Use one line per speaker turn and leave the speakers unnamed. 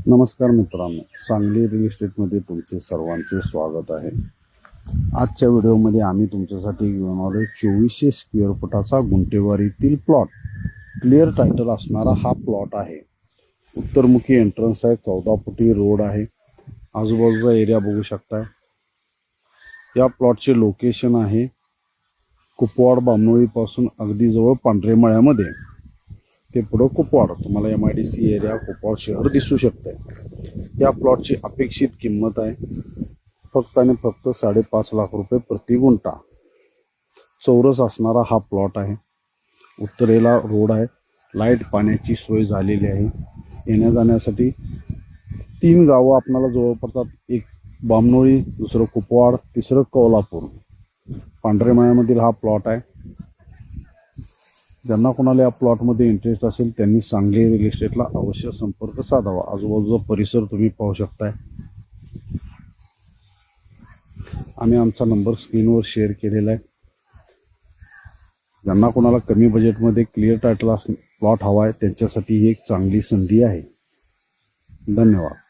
नमस्कार मित्रांनो, सांगली रिअल इस्टेटमध्ये तुमचे सर्वांचे स्वागत आहे। आजच्या व्हिडिओमध्ये आम्ही तुमच्यासाठी घेऊन आलो 2400 स्क्वेअर फुटाचा गुंठेवारीतील प्लॉट। क्लिअर टायटल असणारा हा प्लॉट आहे। उत्तरमुखी एंट्रन्स आहे, 14 फुटी रोड आहे। आजूबाजूचा एरिया बघू शकता। या प्लॉटचे लोकेशन आहे कुपवाड बामनोळी पासून अगदी जवळ पांढरेमळ्यामध्ये। ते पुढे कुपवाड, तुम्हाला MIDC एरिया कुपवाड शहर दिसू शकते। या प्लॉटची अपेक्षित किंमत आहे फक्त आणि फक्त 5.5 लाख रुपये प्रति गुंठा। चौरस असणारा हा प्लॉट आहे। उत्तरेला रोड आहे, लाईट पाण्याची सोय झालेली आहे। येण्या जाण्यासाठी 3 गावं आपल्याला जवळ पडतात। एक बामनोळी, दुसरं कुपवाड, तिसरं कोल्हापूर। पांढरेमळ्यामधील हा प्लॉट आहे। ज्यांना कोणाला या प्लॉटमध्ये इंटरेस्ट असेल त्यांनी सांगली रिअल इस्टेटला अवश्य संपर्क साधावा। आजूबाजूचा परिसर तुम्ही पाहू शकताय। आम्ही आमचा नंबर स्क्रीनवर शेअर केलेला आहे। ज्यांना कोणाला कमी बजेटमध्ये क्लिअर टायटल प्लॉट हवा आहे त्यांच्यासाठी ही एक चांगली संधी आहे। धन्यवाद।